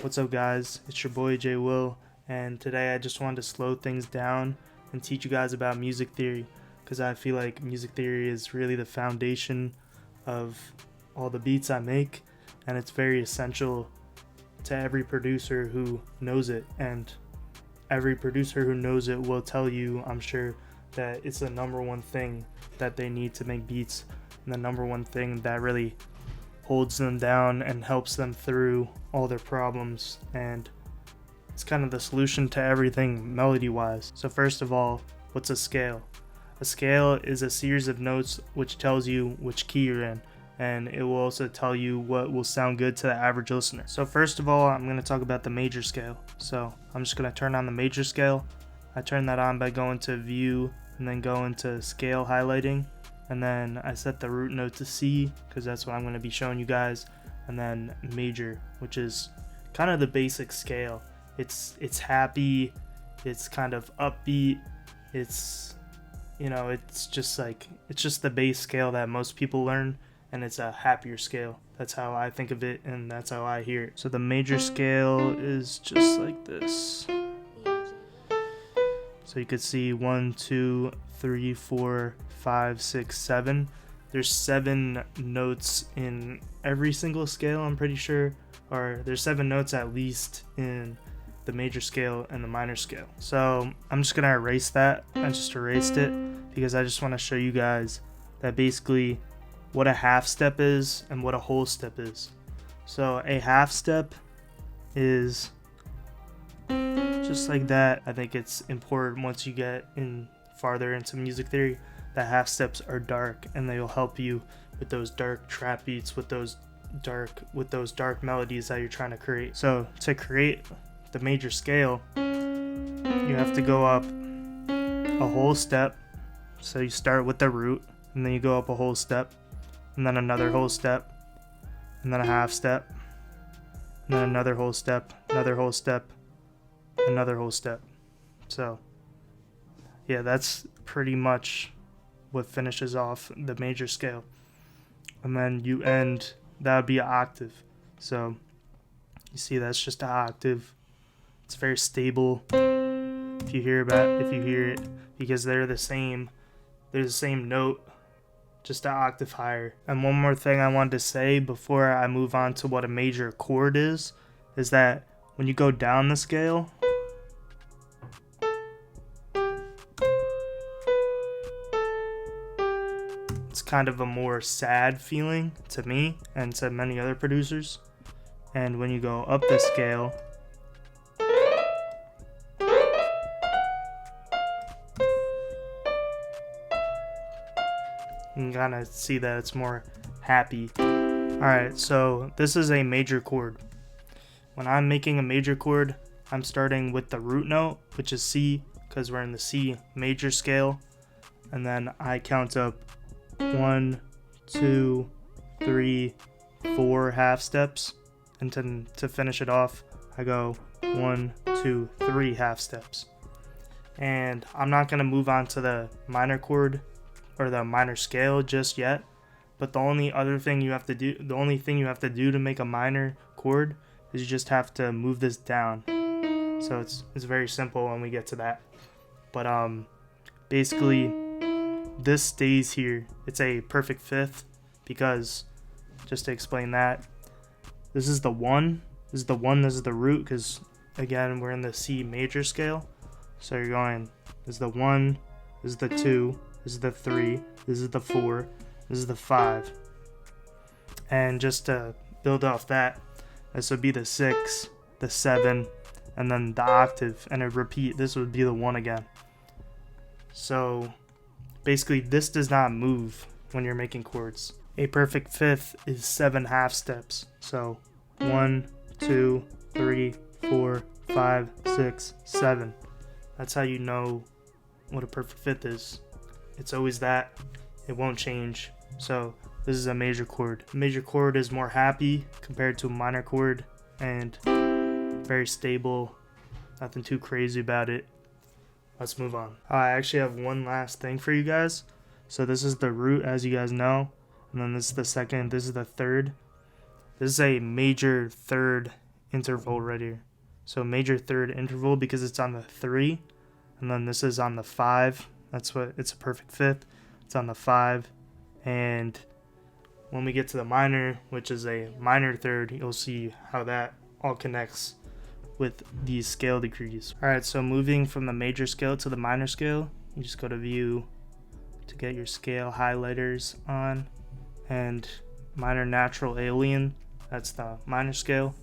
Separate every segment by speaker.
Speaker 1: What's up guys, it's your boy Jwill, and today I just wanted to slow things down and teach you guys about music theory, because I feel like music theory is really the foundation of all the beats I make, and it's very essential to every producer who knows it, and every producer who knows it will tell you, I'm sure, that it's the number one thing that they need to make beats, and the number one thing that really holds them down and helps them through all their problems, and it's kind of the solution to everything melody wise. So first of all, what's a scale? A scale is a series of notes which tells you which key you're in, and it will also tell you what will sound good to the average listener. So first of all, I'm going to talk about the major scale. So I'm just going to turn on the major scale. I turn that on by going to view and then go into scale highlighting, and then I set the root note to C because that's what I'm going to be showing you guys, and then major, which is kind of the basic scale. It's happy, it's kind of upbeat, it's, you know, it's just the base scale that most people learn, and it's a happier scale. That's how I think of it, and that's how I hear it. So the major scale is just like this. So you could see 1, 2, 3, 4, 5, 6, 7. There's 7 notes in every single scale, I'm pretty sure, or there's 7 notes at least in the major scale and the minor scale. So I'm just gonna erase that. I just erased it because I just want to show you guys that basically what a half step is and what a whole step is. So a half step is just like that. I think it's important once you get in farther into music theory that half steps are dark, and they'll help you with those dark trap beats, with those dark melodies that you're trying to create. So to create the major scale, you have to go up a whole step. So you start with the root, and then you go up a whole step, and then another whole step, and then a half step, and then another whole step, another whole step, another whole step. So yeah, that's pretty much what finishes off the major scale. And then you end, that would be an octave. So you see that's just an octave. It's very stable. If you hear it, because they're the same note, just an octave higher. And one more thing I wanted to say before I move on to what a major chord is that when you go down the scale, it's kind of a more sad feeling to me and to many other producers. And when you go up the scale, you can kind of see that it's more happy. Alright, so this is a major chord. When I'm making a major chord, I'm starting with the root note, which is C, because we're in the C major scale. And then I count up 1, 2, 3, 4 half steps, and to finish it off, I go 1, 2, 3 half steps. And I'm not going to move on to the minor chord or the minor scale just yet, but the only thing you have to do to make a minor chord is you just have to move this down. So it's very simple when we get to that. But basically this stays here. It's a perfect fifth because, just to explain that, this is the 1, this is the root, because again we're in the C major scale. So you're going, this is the 1, this is the 2, this is the 3, this is the 4, this is the 5. And just to build off that, this would be the 6, the 7, and then the octave, and a repeat. This would be the 1 again. So basically this does not move when you're making chords. A perfect fifth is 7 half steps. So 1, 2, 3, 4, 5, 6, 7. That's how you know what a perfect fifth is. It's always that. It won't change. So this is a major chord. A major chord is more happy compared to a minor chord, and very stable. Nothing too crazy about it. Let's move on. I actually have one last thing for you guys. So this is the root, as you guys know, and then this is the second, this is the third. This is a major third interval right here. So major third interval because it's on the 3, and then this is on the 5. That's what it's a perfect fifth. It's on the 5, and when we get to the minor, which is a minor third, you'll see how that all connects with these scale degrees. Alright, so moving from the major scale to the minor scale, you just go to view to get your scale highlighters on, and minor natural alien, that's the minor scale.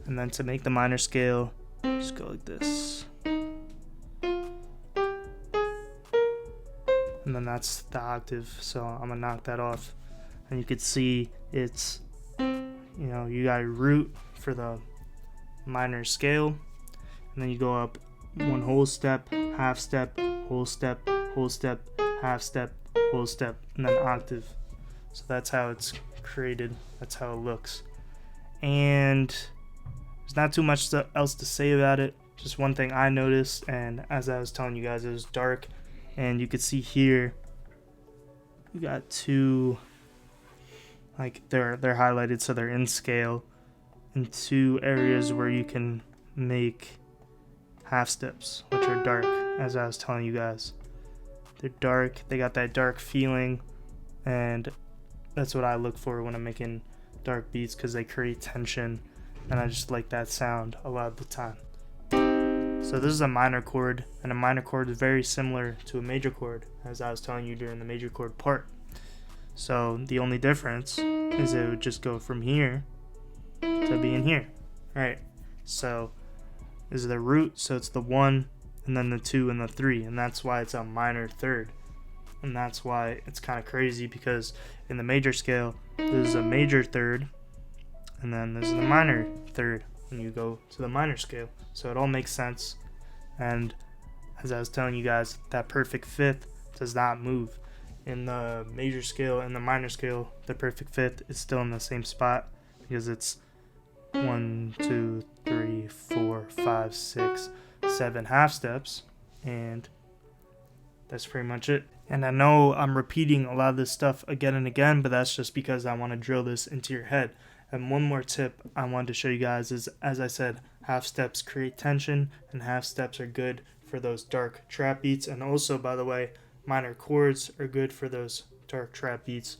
Speaker 1: And then to make the minor scale, just go like this. And then that's the octave, so I'm gonna knock that off. And you can see it's, you got a root for the minor scale, and then you go up one whole step, half step, whole step, half step, whole step, and then octave. So that's how it's created, that's how it looks. And there's not too much else to say about it. Just one thing I noticed, and as I was telling you guys, it was dark, and you could see here you got two, like they're highlighted, so they're in scale, in two areas where you can make half steps, which are dark, as I was telling you guys. They're dark, they got that dark feeling, and that's what I look for when I'm making dark beats, because they create tension, and I just like that sound a lot of the time. So this is a minor chord, and a minor chord is very similar to a major chord, as I was telling you during the major chord part. So the only difference is it would just go from here to being here. Alright, so this is the root, so it's the 1, and then the 2 and the 3, and that's why it's a minor third. And that's why it's kind of crazy, because in the major scale, this is a major third, and then this is the minor third when you go to the minor scale. So it all makes sense. And as I was telling you guys, that perfect fifth does not move. In the major scale and the minor scale, the perfect fifth is still in the same spot, because it's 1, 2, 3, 4, 5, 6, 7 half steps, and that's pretty much it. And I know I'm repeating a lot of this stuff again and again, but that's just because I want to drill this into your head. And one more tip I wanted to show you guys is, as I said, half steps create tension, and half steps are good for those dark trap beats. And also, by the way, minor chords are good for those dark trap beats.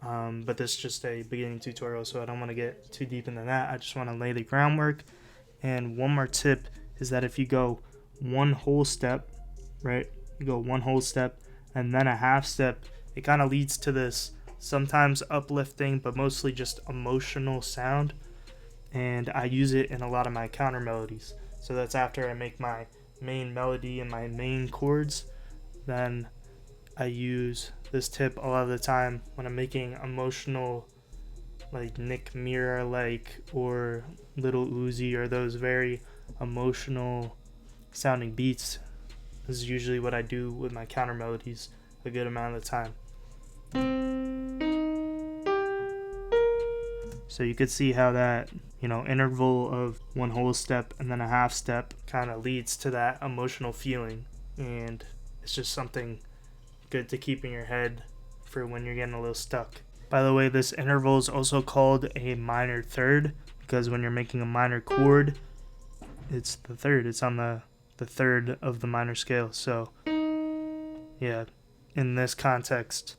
Speaker 1: But this is just a beginning tutorial, so I don't want to get too deep into that. I just want to lay the groundwork. And one more tip is that if you go one whole step, right? You go one whole step and then a half step, it kind of leads to this sometimes uplifting but mostly just emotional sound, and I use it in a lot of my counter melodies. So that's after I make my main melody and my main chords, then I use this tip a lot of the time when I'm making emotional, like Nick Mira like or Little Uzi, or those very emotional sounding beats. This is usually what I do with my counter melodies a good amount of the time. So you could see how that, interval of one whole step and then a half step kind of leads to that emotional feeling, and it's just something good to keep in your head for when you're getting a little stuck. By the way, this interval is also called a minor third, because when you're making a minor chord, it's the third. It's on the third of the minor scale. So yeah, in this context,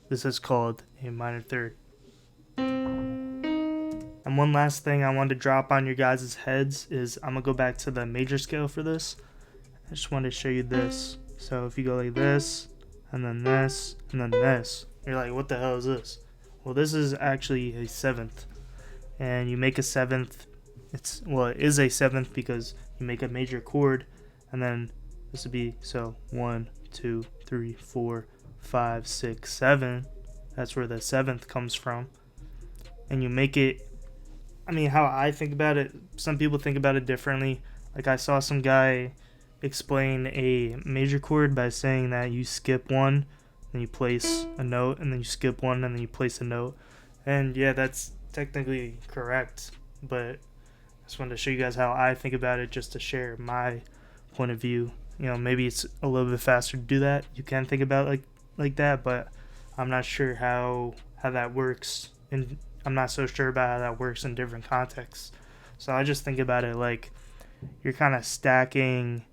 Speaker 1: this is called a minor third. And one last thing I wanted to drop on your guys' heads is I'm going to go back to the major scale for this. I just wanted to show you this. So if you go like this, and then this, and then this, you're like, what the hell is this? Well, this is actually a seventh. And you make a seventh. It is a seventh because you make a major chord, and then this would be, so 1, 2, 3, 4, 5, 6, 7. That's where the seventh comes from. And you make it, how I think about it, some people think about it differently. Like I saw some guy explain a major chord by saying that you skip one, then you place a note, and then you skip one, and then you place a note. And yeah, that's technically correct, but I just wanted to show you guys how I think about it, just to share my point of view. Maybe it's a little bit faster to do that. You can think about it like that, but I'm not sure how that works, and I'm not so sure about how that works in different contexts. So I just think about it like you're kind of stacking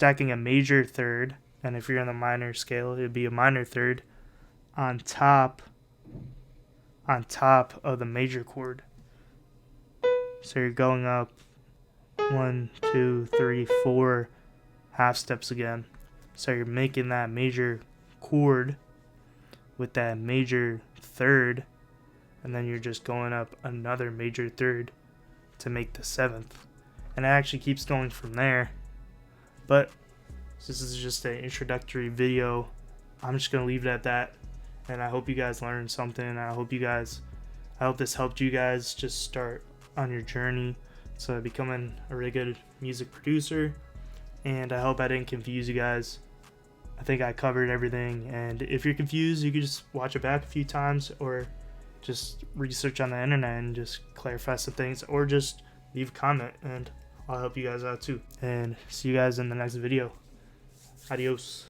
Speaker 1: a major third, and if you're in the minor scale, it'd be a minor third on top of the major chord. So you're going up 1, 2, 3, 4 half steps again. So you're making that major chord with that major third, and then you're just going up another major third to make the 7th. And it actually keeps going from there. But this is just an introductory video. I'm just going to leave it at that. And I hope you guys learned something. I hope this helped you guys just start on your journey to becoming a really good music producer. And I hope I didn't confuse you guys. I think I covered everything. And if you're confused, you can just watch it back a few times, or just research on the internet and just clarify some things, or just leave a comment and I'll help you guys out too. And see you guys in the next video. Adios.